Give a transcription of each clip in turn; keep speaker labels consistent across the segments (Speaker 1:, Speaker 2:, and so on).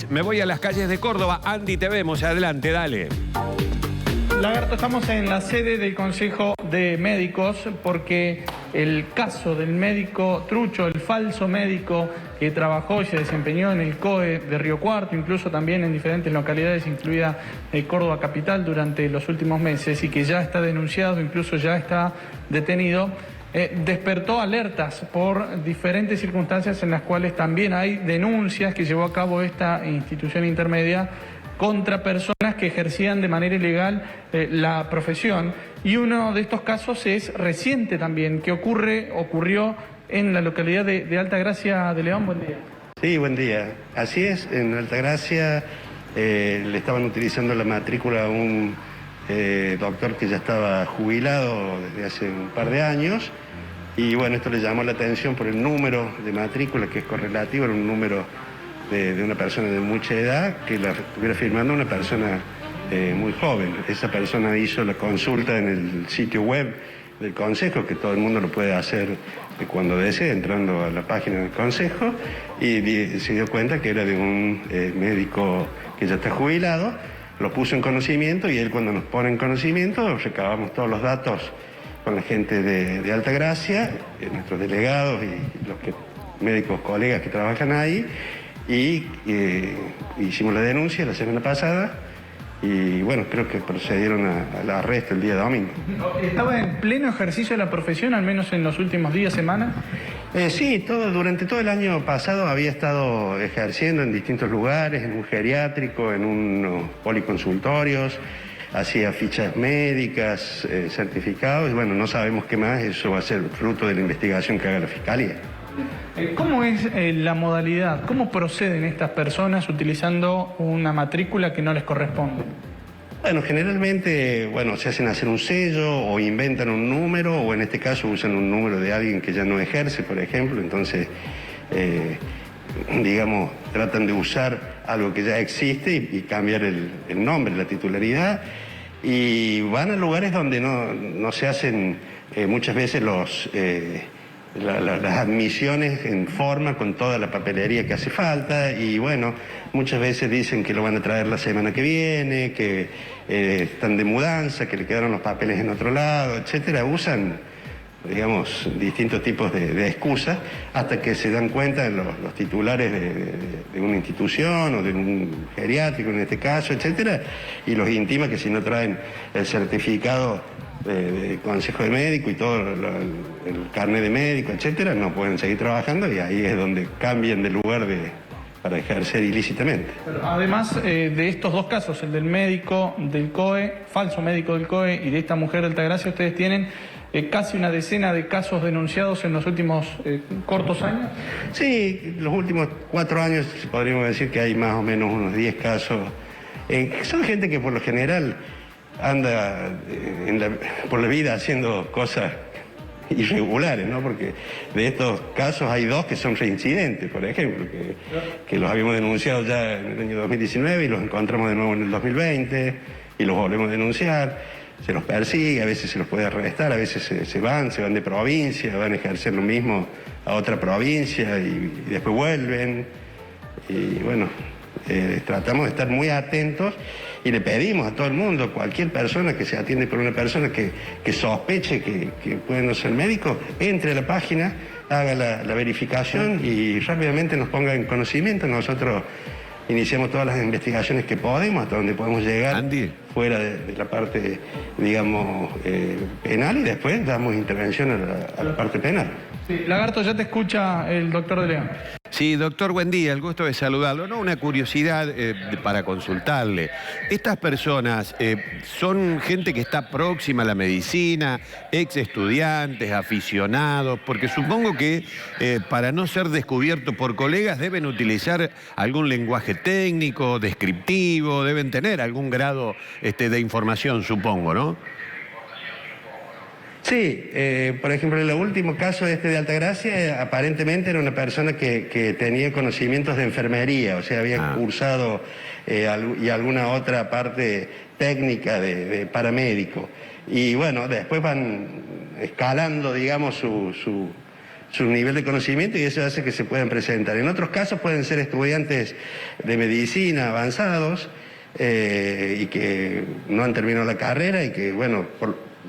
Speaker 1: lunes me voy a las calles de Córdoba. Andy, te vemos. Adelante, dale.
Speaker 2: Lagarto, estamos en la sede del Consejo de Médicos porque el caso del médico trucho, el falso médico que trabajó y se desempeñó en el COE de Río Cuarto, incluso también en diferentes localidades, incluida Córdoba Capital, durante los últimos meses y que ya está denunciado, incluso ya está detenido, despertó alertas por diferentes circunstancias en las cuales también hay denuncias que llevó a cabo esta institución intermedia contra personas que ejercían de manera ilegal la profesión. Y uno de estos casos es reciente también, que ocurrió en la localidad de Altagracia de León. Buen día.
Speaker 3: Sí, buen día. Así es, en Altagracia le estaban utilizando la matrícula a un doctor que ya estaba jubilado desde hace un par de años. Y bueno, esto le llamó la atención por el número de matrícula, que es correlativo, era un número de una persona de mucha edad, que la estuviera firmando una persona muy joven. Esa persona hizo la consulta en el sitio web del Consejo, que todo el mundo lo puede hacer cuando desee, entrando a la página del Consejo, y se dio cuenta que era de un médico que ya está jubilado. Lo puso en conocimiento y él, cuando nos pone en conocimiento, recabamos todos los datos con la gente de Altagracia, nuestros delegados y los médicos colegas que trabajan ahí, y hicimos la denuncia la semana pasada y bueno, creo que procedieron al arresto el día domingo.
Speaker 2: ¿Estaba en pleno ejercicio de la profesión, al menos en los últimos días, semanas?
Speaker 3: Sí, durante todo el año pasado había estado ejerciendo en distintos lugares, en un geriátrico, en unos policonsultorios, hacía fichas médicas, certificados, y bueno, no sabemos qué más, eso va a ser fruto de la investigación que haga la Fiscalía.
Speaker 2: ¿Cómo es la modalidad? ¿Cómo proceden estas personas utilizando una matrícula que no les corresponde?
Speaker 3: Bueno, generalmente, se hacen hacer un sello o inventan un número, o en este caso usan un número de alguien que ya no ejerce, por ejemplo, entonces, tratan de usar algo que ya existe y cambiar el nombre, la titularidad, y van a lugares donde no se hacen muchas veces las admisiones en forma con toda la papelería que hace falta, y bueno, muchas veces dicen que lo van a traer la semana que viene, que están de mudanza, que le quedaron los papeles en otro lado, etcétera. Usan, distintos tipos de excusas hasta que se dan cuenta los titulares de una institución o de un geriátrico en este caso, etcétera, y los intima que si no traen el certificado de Consejo de Médico y todo el carnet de médico, etcétera, no pueden seguir trabajando, y ahí es donde cambian de lugar para ejercer ilícitamente.
Speaker 2: Pero además de estos dos casos, el del médico del COE, falso médico del COE, y de esta mujer de Altagracia, ustedes tienen casi una decena de casos denunciados en los últimos cortos años. Sí,
Speaker 3: los últimos 4 años podríamos decir que hay más o menos unos 10 casos. Son gente que por lo general anda por la vida haciendo cosas irregulares, ¿no? Porque de estos casos hay 2 que son reincidentes, por ejemplo, que los habíamos denunciado ya en el año 2019 y los encontramos de nuevo en el 2020 y los volvemos a denunciar. Se los persigue, a veces se los puede arrestar, a veces se van de provincia, van a ejercer lo mismo a otra provincia y después vuelven. Y bueno, tratamos de estar muy atentos y le pedimos a todo el mundo, cualquier persona que se atiende por una persona que sospeche que puede no ser médico, entre a la página, haga la verificación y rápidamente nos ponga en conocimiento. Nosotros iniciamos todas las investigaciones que podemos, hasta donde podemos llegar, Andy, fuera de la parte, penal, y después damos intervención a la parte penal.
Speaker 2: Sí, Lagarto, ya te escucha el doctor de León.
Speaker 1: Sí, doctor, buen día, el gusto de saludarlo. No, una curiosidad para consultarle. ¿Estas personas son gente que está próxima a la medicina, ex estudiantes, aficionados? Porque supongo que para no ser descubierto por colegas deben utilizar algún lenguaje técnico, descriptivo, deben tener algún grado de información, supongo, ¿no?
Speaker 3: Sí, por ejemplo, en el último caso de Altagracia, aparentemente era una persona que tenía conocimientos de enfermería, o sea, había cursado y alguna otra parte técnica de paramédico. Y bueno, después van escalando, su su nivel de conocimiento y eso hace que se puedan presentar. En otros casos pueden ser estudiantes de medicina avanzados y que no han terminado la carrera y que, bueno,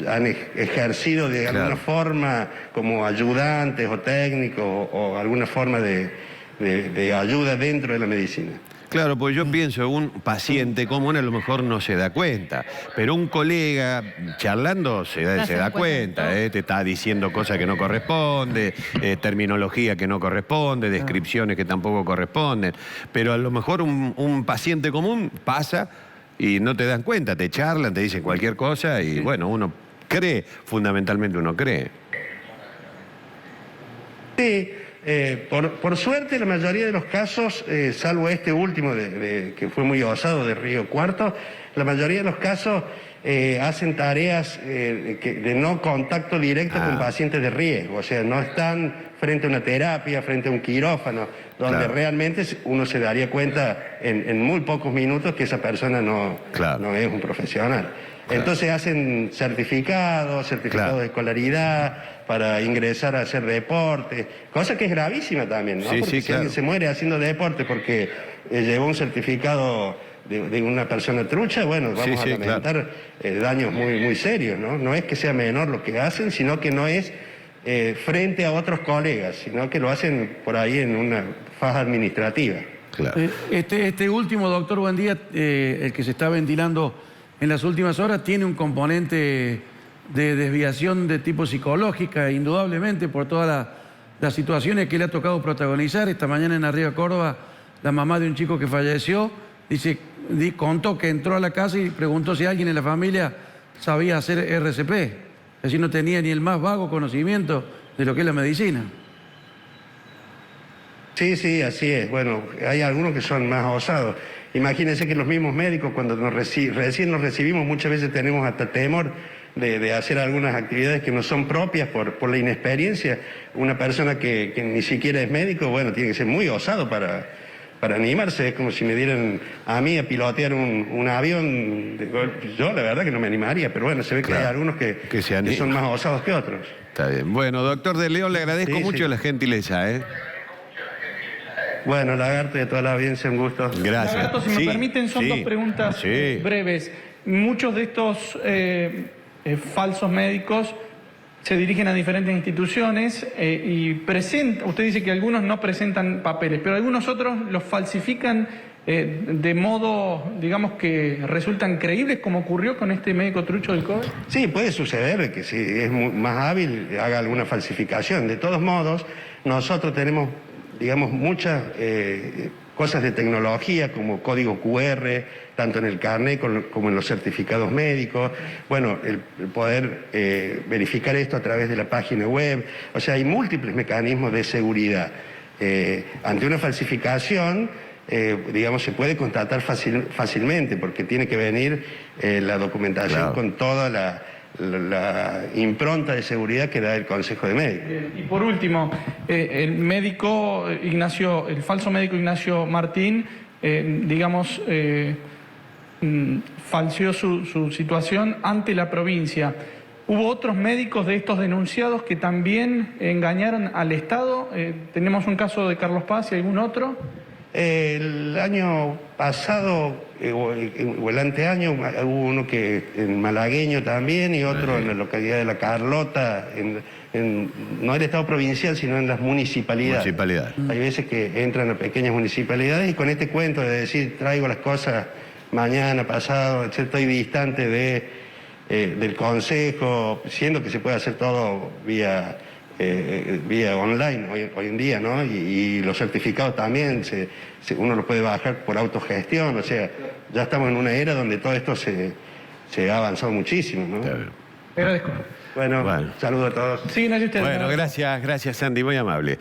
Speaker 3: han ejercido de alguna forma como ayudantes o técnicos o alguna forma de ayuda dentro de la medicina.
Speaker 1: Claro, pues yo pienso, un paciente común a lo mejor no se da cuenta, pero un colega charlando se da cuenta, te está diciendo cosas que no corresponden, terminología que no corresponde, descripciones que tampoco corresponden, pero a lo mejor un paciente común pasa y no te dan cuenta, te charlan, te dicen cualquier cosa y bueno, uno cree, fundamentalmente uno cree.
Speaker 3: Sí. Por suerte, la mayoría de los casos, salvo este último que fue muy osado de Río Cuarto, la mayoría de los casos hacen tareas de no contacto directo con pacientes de riesgo, o sea, no están frente a una terapia, frente a un quirófano, donde realmente uno se daría cuenta en muy pocos minutos que esa persona no es un profesional. Entonces hacen certificados de escolaridad para ingresar a hacer deporte, cosa que es gravísima también, ¿no? Porque si alguien se muere haciendo deporte porque llevó un certificado de una persona trucha, bueno, vamos a lamentar daños muy serios, ¿no? No es que sea menor lo que hacen, sino que no es frente a otros colegas, sino que lo hacen por ahí en una faja administrativa.
Speaker 4: Claro. Este último, doctor, buen día, el que se está ventilando en las últimas horas, tiene un componente de desviación de tipo psicológica, indudablemente, por todas las situaciones que le ha tocado protagonizar. Esta mañana en Arriba Córdoba, la mamá de un chico que falleció, contó que entró a la casa y preguntó si alguien en la familia sabía hacer RCP. Es decir, no tenía ni el más vago conocimiento de lo que es la medicina.
Speaker 3: Sí, así es. Bueno, hay algunos que son más osados. Imagínense que los mismos médicos, cuando recién nos recibimos, muchas veces tenemos hasta temor de hacer algunas actividades que no son propias por la inexperiencia. Una persona que ni siquiera es médico, bueno, tiene que ser muy osado para animarse. Es como si me dieran a mí a pilotear un avión. Yo la verdad que no me animaría, pero bueno, se ve que hay algunos que son más osados que otros.
Speaker 1: Está bien. Bueno, doctor de León, le agradezco mucho la gentileza,
Speaker 3: Bueno, Lagarto, de toda la audiencia, un gusto.
Speaker 1: Gracias.
Speaker 2: Lagarto, si me permiten, son dos preguntas breves. Muchos de estos falsos médicos se dirigen a diferentes instituciones y usted dice que algunos no presentan papeles, pero algunos otros los falsifican de modo, digamos, que resultan creíbles, como ocurrió con este médico trucho del COVID.
Speaker 3: Sí, puede suceder que si es más hábil haga alguna falsificación. De todos modos, nosotros tenemos, digamos, muchas cosas de tecnología como código QR, tanto en el carnet como en los certificados médicos. Bueno, el poder verificar esto a través de la página web. O sea, hay múltiples mecanismos de seguridad. Ante una falsificación, digamos, se puede constatar fácilmente porque tiene que venir la documentación con toda la impronta de seguridad que da el Consejo de Médicos.
Speaker 2: Y por último, el falso médico Ignacio Martín, digamos, falseó su situación ante la provincia. ¿Hubo otros médicos de estos denunciados que también engañaron al Estado? ¿Tenemos un caso de Carlos Paz y algún otro?
Speaker 3: El año pasado, o el anteaño, hubo uno que en Malagueño también y otro en la localidad de La Carlota, no el Estado provincial, sino en las municipalidades. Hay veces que entran a pequeñas municipalidades y con este cuento de decir traigo las cosas mañana, pasado, etc., estoy distante del Consejo, siendo que se puede hacer todo vía online hoy en día, ¿no? Y los certificados también, uno los puede bajar por autogestión, o sea, ya estamos en una era donde todo esto se ha avanzado muchísimo, ¿no?
Speaker 2: Agradezco.
Speaker 3: Bueno, saludos a todos.
Speaker 2: Sí, gracias a ustedes.
Speaker 1: Bueno, gracias Sandy, muy amable.